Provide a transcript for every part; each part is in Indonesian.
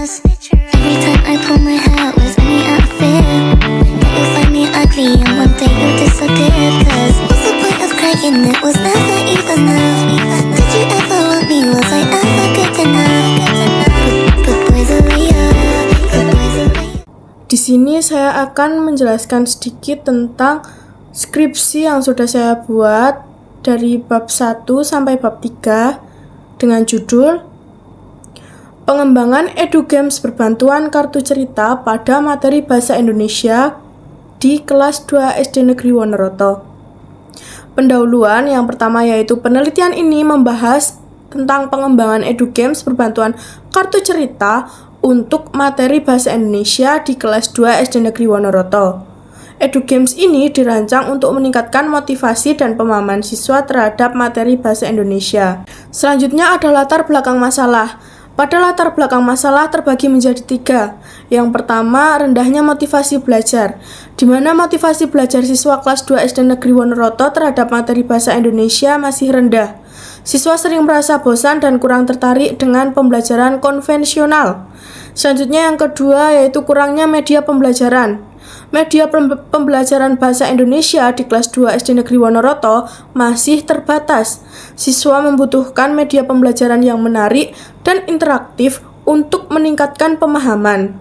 picturesque. Every time I pull my hair out with any outfit, but you'll find me ugly and one day you'll disappear. Cause what's the point of crying? It was never enough. Did you ever want me? Was I ever good enough? But boys are real, but boys are real. Di sini saya akan menjelaskan sedikit tentang skripsi yang sudah saya buat dari bab 1 sampai bab 3 dengan judul Pengembangan EduGames berbantuan kartu cerita pada materi bahasa Indonesia di kelas 2 SD Negeri Wonoroto. Pendahuluan yang pertama yaitu penelitian ini membahas tentang pengembangan EduGames berbantuan kartu cerita untuk materi bahasa Indonesia di kelas 2 SD Negeri Wonoroto. EduGames ini dirancang untuk meningkatkan motivasi dan pemahaman siswa terhadap materi bahasa Indonesia. Selanjutnya ada latar belakang masalah. Pada latar belakang masalah terbagi menjadi 3. Yang pertama, rendahnya motivasi belajar, di mana motivasi belajar siswa kelas 2 SD Negeri Wonoroto terhadap materi bahasa Indonesia masih rendah. Siswa sering merasa bosan dan kurang tertarik dengan pembelajaran konvensional. Selanjutnya yang kedua yaitu kurangnya media pembelajaran. Media pembelajaran bahasa Indonesia di kelas 2 SD Negeri Wonoroto masih terbatas. Siswa membutuhkan media pembelajaran yang menarik dan interaktif untuk meningkatkan pemahaman.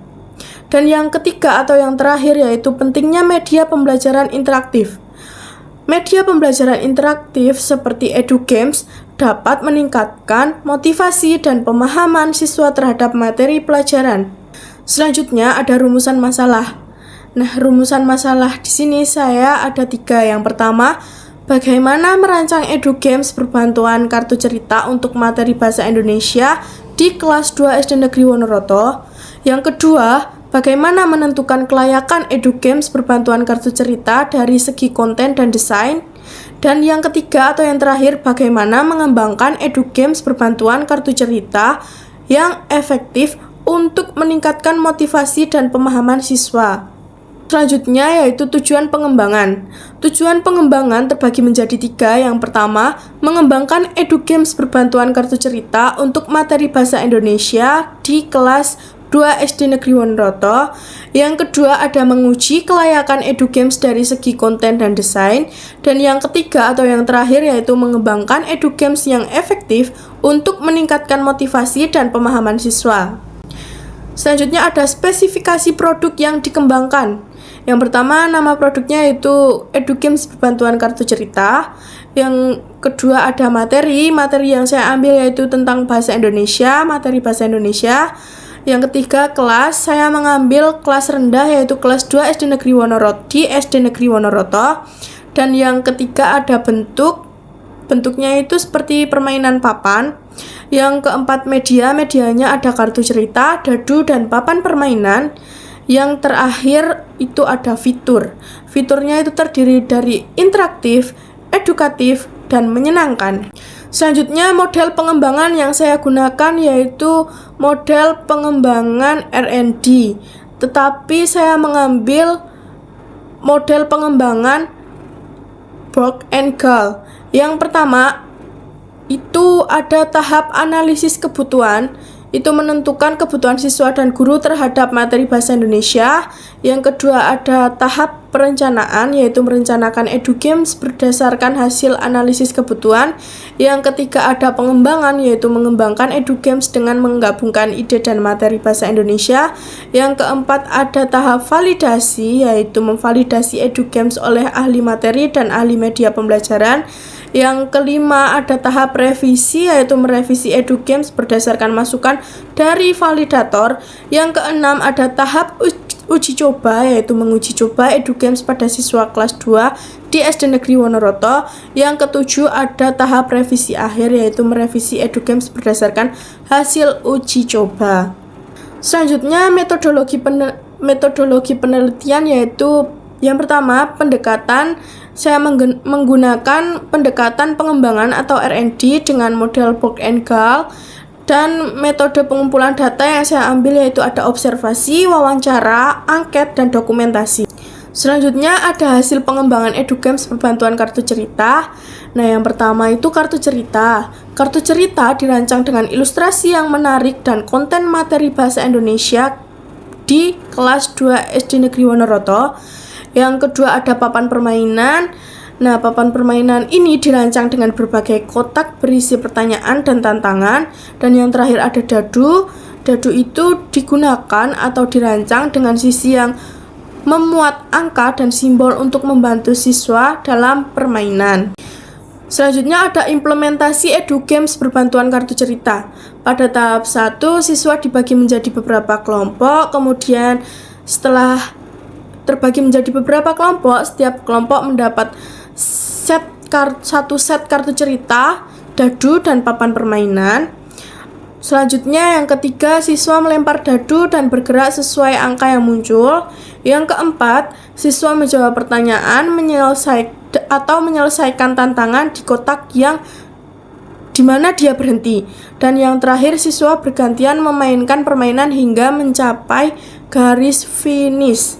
Dan yang ketiga atau yang terakhir yaitu pentingnya media pembelajaran interaktif. Media pembelajaran interaktif seperti EduGames dapat meningkatkan motivasi dan pemahaman siswa terhadap materi pelajaran. Selanjutnya ada rumusan masalah. Nah, rumusan masalah di sini saya ada 3. Yang pertama, bagaimana merancang EduGames berbantuan kartu cerita untuk materi bahasa Indonesia di kelas 2 SD Negeri Wonoroto. Yang kedua, bagaimana menentukan kelayakan EduGames berbantuan kartu cerita dari segi konten dan desain. Dan yang ketiga atau yang terakhir, bagaimana mengembangkan EduGames berbantuan kartu cerita yang efektif untuk meningkatkan motivasi dan pemahaman siswa. Selanjutnya yaitu tujuan pengembangan. Tujuan pengembangan terbagi menjadi 3. Yang pertama, mengembangkan EduGames berbantuan kartu cerita untuk materi bahasa Indonesia di kelas 2 SD Negeri Wonoroto. Yang kedua ada menguji kelayakan EduGames dari segi konten dan desain. Dan yang ketiga atau yang terakhir yaitu mengembangkan EduGames yang efektif untuk meningkatkan motivasi dan pemahaman siswa. Selanjutnya ada spesifikasi produk yang dikembangkan. Yang pertama, nama produknya yaitu EduGames berbantuan kartu cerita. Yang kedua ada materi yang saya ambil yaitu tentang bahasa Indonesia, materi bahasa Indonesia. Yang ketiga kelas, saya mengambil kelas rendah yaitu kelas 2 SD Negeri Wonoroto di SD Negeri Wonoroto. Dan yang ketiga ada bentuknya itu seperti permainan papan. Yang keempat medianya ada kartu cerita, dadu, dan papan permainan. Yang terakhir itu ada fiturnya itu terdiri dari interaktif, edukatif, dan menyenangkan. Selanjutnya model pengembangan yang saya gunakan yaitu model pengembangan R&D, tetapi saya mengambil model pengembangan Borg and Gal. Yang pertama itu ada tahap analisis kebutuhan, itu menentukan kebutuhan siswa dan guru terhadap materi bahasa Indonesia. Yang kedua ada tahap perencanaan, yaitu merencanakan EduGames berdasarkan hasil analisis kebutuhan. Yang ketiga ada pengembangan, yaitu mengembangkan EduGames dengan menggabungkan ide dan materi bahasa Indonesia. Yang keempat ada tahap validasi, yaitu memvalidasi EduGames oleh ahli materi dan ahli media pembelajaran. Yang kelima ada tahap revisi, yaitu merevisi EduGames berdasarkan masukan dari validator. Yang keenam ada tahap uji coba, yaitu menguji coba EduGames pada siswa kelas 2 di SD Negeri Wonoroto. Yang ketujuh ada tahap revisi akhir, yaitu merevisi EduGames berdasarkan hasil uji coba. Selanjutnya metodologi penelitian yaitu yang pertama pendekatan. Saya menggunakan pendekatan pengembangan atau R&D dengan model Borg and Gal. Dan metode pengumpulan data yang saya ambil yaitu ada observasi, wawancara, angket, dan dokumentasi. Selanjutnya ada hasil pengembangan EduGames berbantuan kartu cerita. Nah, yang pertama itu kartu cerita. Kartu cerita dirancang dengan ilustrasi yang menarik dan konten materi bahasa Indonesia di kelas 2 SD Negeri Wonoreto. Yang kedua ada papan permainan. Nah, papan permainan ini dirancang dengan berbagai kotak berisi pertanyaan dan tantangan. Dan yang terakhir ada dadu. Dadu itu digunakan atau dirancang dengan sisi yang memuat angka dan simbol untuk membantu siswa dalam permainan. Selanjutnya ada implementasi EduGames berbantuan kartu cerita. Pada tahap 1, siswa dibagi menjadi beberapa kelompok, kemudian setelah terbagi menjadi beberapa kelompok, setiap kelompok mendapat satu set kartu cerita, dadu, dan papan permainan. Selanjutnya yang ketiga, siswa melempar dadu dan bergerak sesuai angka yang muncul. Yang keempat, siswa menjawab pertanyaan, menyelesaikan tantangan di kotak yang dimana dia berhenti. Dan yang terakhir, siswa bergantian memainkan permainan hingga mencapai garis finish.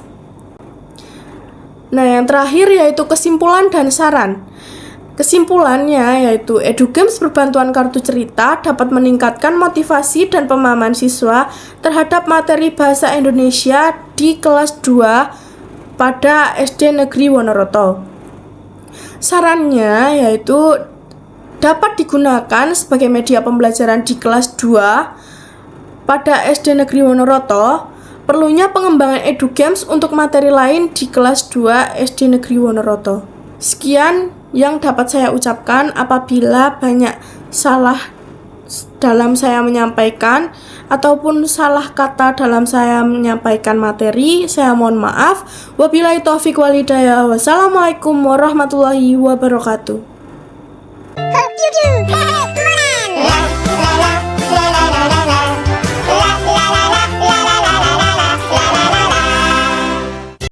Nah, yang terakhir yaitu kesimpulan dan saran. Kesimpulannya yaitu EduGames berbantuan kartu cerita dapat meningkatkan motivasi dan pemahaman siswa terhadap materi bahasa Indonesia di kelas 2 pada SD Negeri Wonoreto. Sarannya yaitu dapat digunakan sebagai media pembelajaran di kelas 2 pada SD Negeri Wonoreto. Perlunya pengembangan EduGames untuk materi lain di kelas 2 SD Negeri Wonoreto. Sekian yang dapat saya ucapkan. Apabila banyak salah dalam saya menyampaikan ataupun salah kata dalam saya menyampaikan materi, saya mohon maaf. Wabillahi taufiq wal hidayah. Wassalamualaikum warahmatullahi wabarakatuh. Hope you do. Come on.